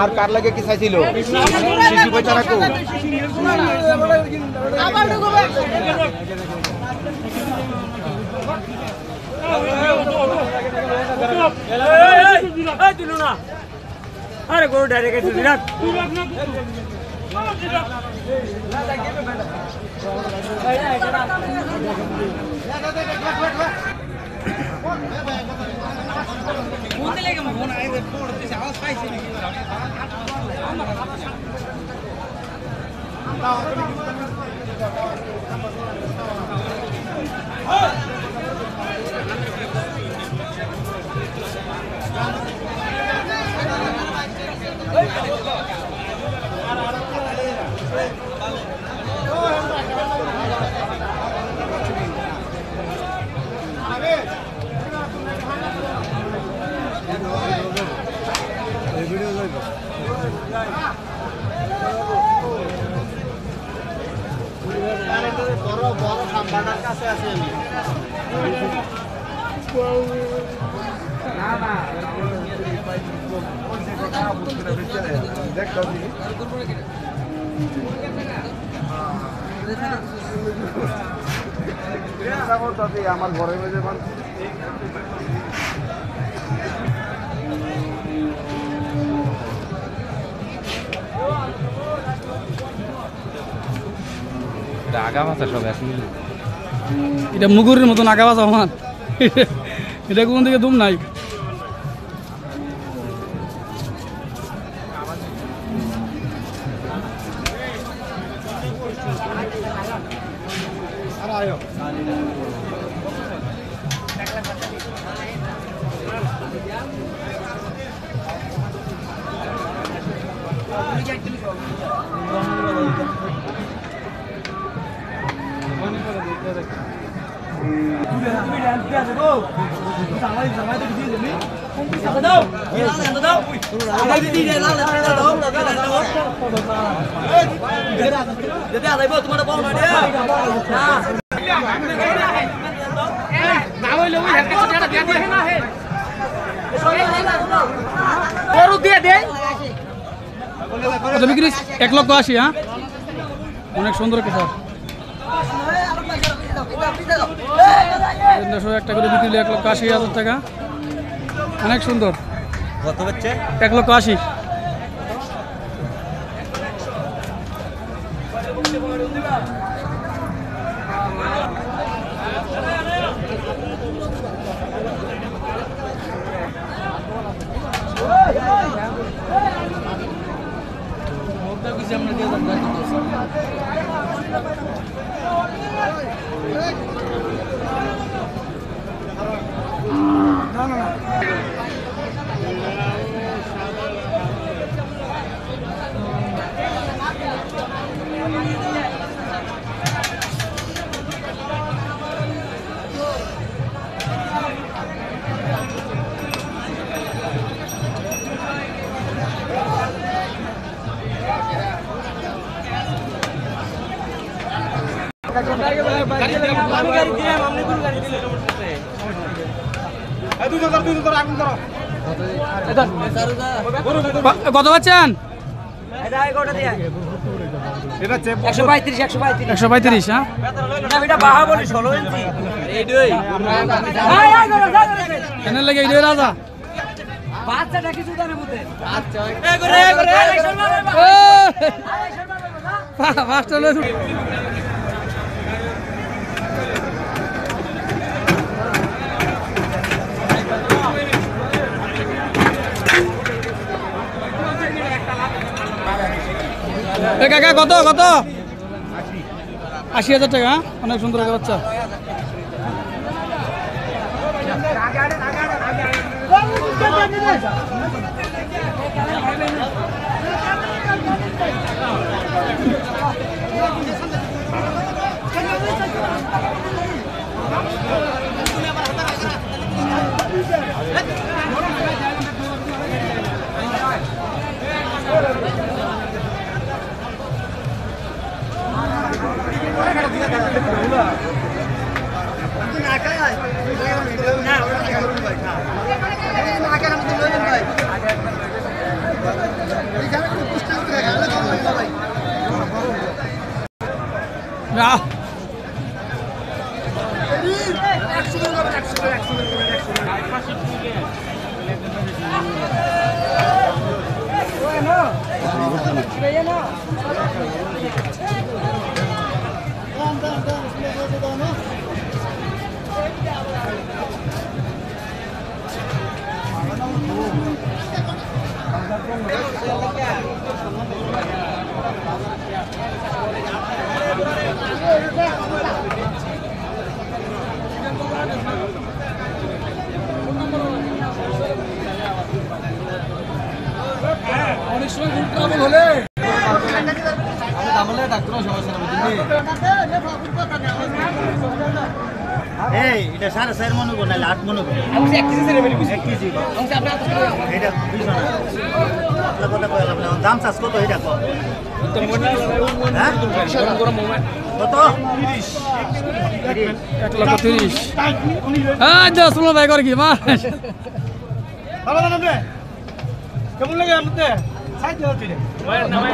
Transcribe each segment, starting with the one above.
আর কার লাগে কি চাইছিল শিশু পয়সা রাখো আরে গরু ডাইরেক্ট বিরাট আমার ঘরের মধ্যে আগামাথা সব এখন এটা মুগুরের মতন আগাবাজ আমার এটা কোন দিকে দুম নাই বিক্রি 1,80,000 হ্যাঁ অনেক সুন্দর কথা একটা করে বিক্রি 1,80,000 টাকা অনেক সুন্দর কত হচ্ছে 1,80,000 কত পাচ্ছেন 135 হ্যাঁ কেন লাগে এই রাজা বাচ্চাটা কিছু জানে বুঝে আচ্ছা কাকা কত 80,000 টাকা অনেক সুন্দর বাচ্চা অনেক সময় গ্রুপ ট্রাভেল হলে এই এটা 4.5 মন হবে না 8 মন হবে আমি 1 কেজি ছেড়ে ফেলি 1 কেজি আমি আপনার এটা 200 না আপনার কথা কইলাম না দাম চাষ কত এটা কত হ্যাঁ গরম মোমেন্ট কত 1,30,000 হ্যাঁ যা শুনো ভাই করে কি মা ভালো না আপনি কেমন লাগে আপনাদের সাইজ দাও তুই ওই নামে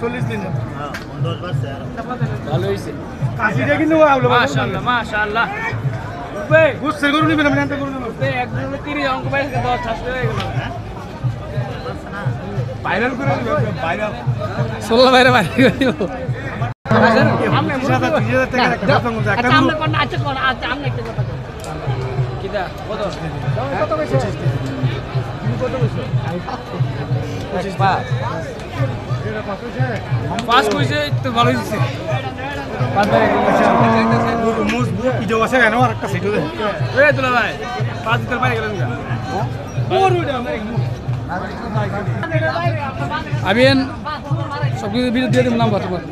40 দিন হ্যাঁ 10 বাজছে আর ভালো হইছে কাশিটা কিন্তু আউলো মাশাআল্লাহ মাশাআল্লাহ বে গুছছে গরু নিবেন আমি আনতে গরু নেব বে একদম 30 অঙ্ক বাইরে 10 ছাড়তে হয়ে গেল ভাইরাল করে দিবে ভাইরাল সোল্লা বাইরে বাইরে করে দিব আমনে 30,000 টাকা একটা খতম করে একটা আমনে কোন আছে কোন আছে আমনে একটা কথা কিটা কত কত কইছো তুমি কত কইছো 25 পাস কইছে তো ভালো হইছে ভিডিও আছে কেন আর একটা সিটো দে এ দুলা ভাই 5 দিন বাইরে গেলেন না আমি সব কিছু ভিডিও দিয়ে দিব নাম্বার তোমার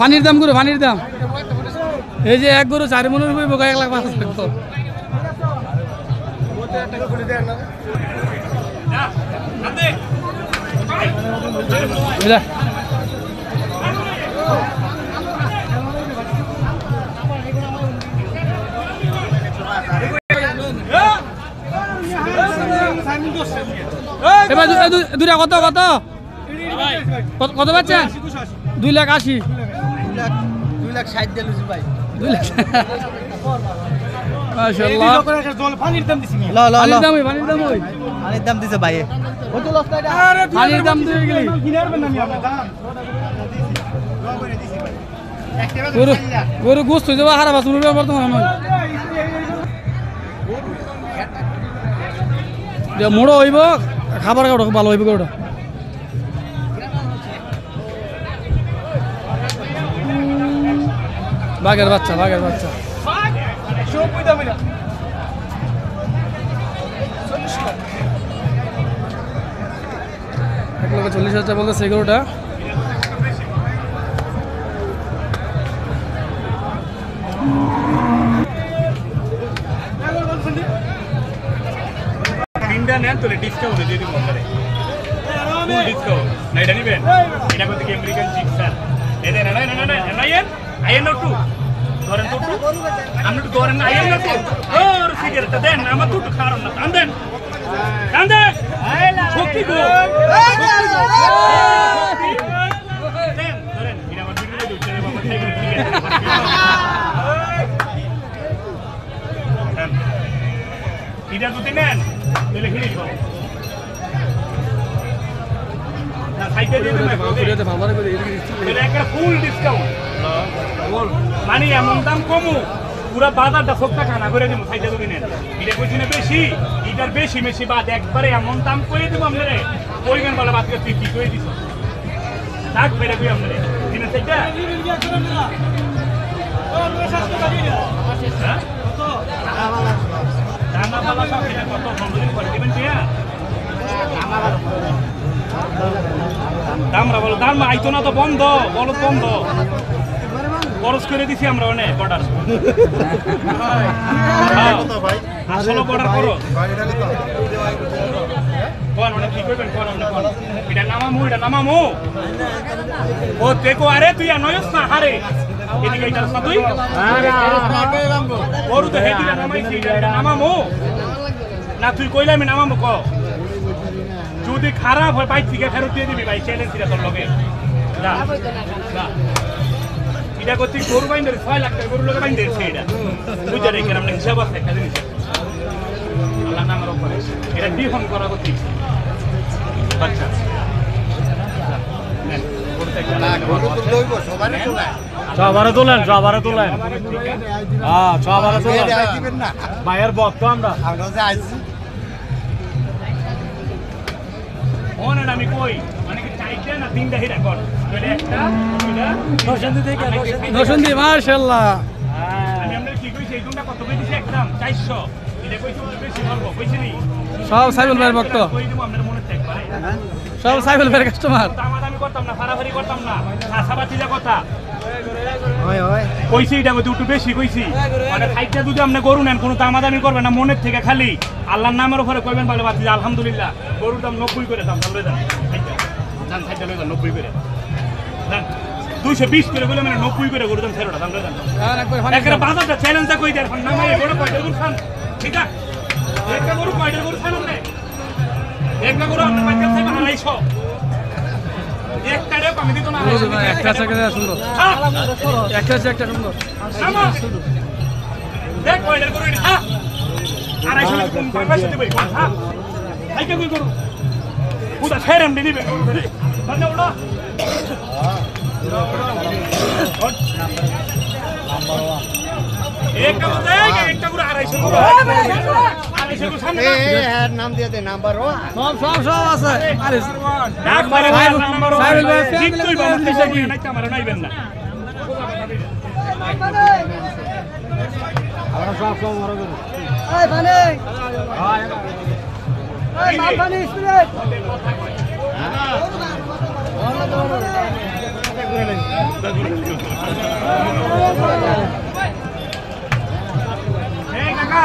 পানির দাম করে পানির দাম এই যে এক গরু 4 মনের উপরে বোকা 1,05,000 কত বুঝলা এবার দুটা কত কত কত পাচ্ছেন 2,80,000 2,60,000 দিয়ে লুজি ভাই 2,00,000 মাশাআল্লাহ পানির দাম দিছি পানির দাম ওই পানির দাম দিছে ভাই পানির দাম দিয়ে গেলি কিনারবেন না আমি আপনার দাম গরু গোস্ত হয়ে যাবে হারা বাসন বর্তমান মোড়ো হইব খাবার খাওয়া ভালো হইব গরুটা বাঘের বাচ্চা 1,40,000 বলতে সেই গরুটা তিনটা নেন তোলে ডিসকাউন্ট দিয়ে দিব আপনারে ফুল ডিসকাউন্ট না এটা নেবেন এটা কত কি আমেরিকান চিকসার এটা না আইএন টু ধরেন তো আপনি তো ধরেন আইএন টু ওর সিগারেটটা দেন আমার তো খারাপ না দেন শক্তি গো দেন ধরেন এটা আমার ভিডিও দিতে বাবা ঠিক আছে এটা যদি নেন তাহলে হিড়ি দিব না সাইডে দিয়ে দেবেন এটা একটা ফুল ডিসকাউন্ট মানে এমন দাম কমু পুরা বাজারটা সবটা খানা করে দিব সাইডে যদি নেন এটা কইছি না বেশি এটার বেশি বাদ একবারে এমন দাম কই দিব আপনারে পরিমাণ বলা বাদ করে কি কই দিছ লাখ বেরে কই আপনারে দিনে সাইডটা দানা বালা সব এটা কত বন্ধুদিন করে দিবেন টিয়া দামরা বলো দাম আইতো না তো বন্ধ বলো বন্ধ খরচ করে দিছি আমরা অনেক অর্ডার আসলে অর্ডার করো কোন অনেক কি করবেন কোন অনেক কোন এটা নামামু ও দেখো আরে তুই নয়স না হারে এদিকে এটা না তুই ওরু তো হেদিকে নামাইছি এটা নামামু না তুই কইলা আমি নামামু ক যদি খারাপ হয় বাইক থেকে ফেরত দিয়ে দিবি ভাই চ্যালেঞ্জ দিরা তোর লগে না এটা করতে গরু বাইন্ডের 6 লাখ টাকা গরু লোকে বাইন্ডের সেটা বুঝা রেখে আমরা হিসাব আছে একটা জিনিস আল্লাহ নামের উপরে এটা বিহন করা করতে আচ্ছা সবারে তোলেন হ্যাঁ সবারে তোলেন ভাইয়ের ভক্ত আমরা ওনের আমি কই মানে কি চাইতে না তিনটা হিরা কর তাহলে একটা দুইটা দর্শন দি মাশাআল্লাহ আমি আমরা কি কইছি এই দুটা কত কই দিছি একদম 400 এটা কইছি বেশি বলবো কইছি নি সব সাইবুল ভাইয়ের ভক্ত কই দিমু আপনার মনে থাকবে সব সাইবুল ভাইয়ের কাস্টমার দামাদামি করতাম না ফারাফারি করতাম না আশাবাদী যা কথা কইছি এটা কইতে একটু বেশি কইছি মানে খাইতে যদি আপনি গরু নেন কোনো দামাদামি করবেন না মনের থেকে খালি আল্লাহর নামের উপরে কইবেন বলে বাতি আলহামদুলিল্লাহ গরুর দাম 90 করে দাম তাহলে দেন দাম খাইতে লই 90 করে দাম 220 করে বলে মানে 90 করে গরুর দাম ছেড়ে দাম দেন একবার বাজারটা চ্যালেঞ্জটা কই দেন নামে গরু কয়টা গরু খান ঠিক আছে একটা গরু কয়টা গরু খান আপনি একটা গরু আপনি পাঁচ থেকে 250 একটা রে কমে দিত না একটা সেকেন্ড সুন্দর একটা সুন্দর দেখ কয়টার গরু এটা হ্যাঁ 250 কোন 500 দিবে হ্যাঁ আইকে কই গরু পুরা ছেড়ে এমনি দিবে মানে ওটা একটা গরু 250 গরু 250 গরু সামনে নাম দিয়ে দে নাম্বার সব আছে আরে ডাক মারে নাম্বার সাইবুল ভাই জিতই বাবা কিসে কি নাই আমার নাইবেন না আমরা সব মরে গেল এই মানে এই মাথানি স্পিরিট এই কাকা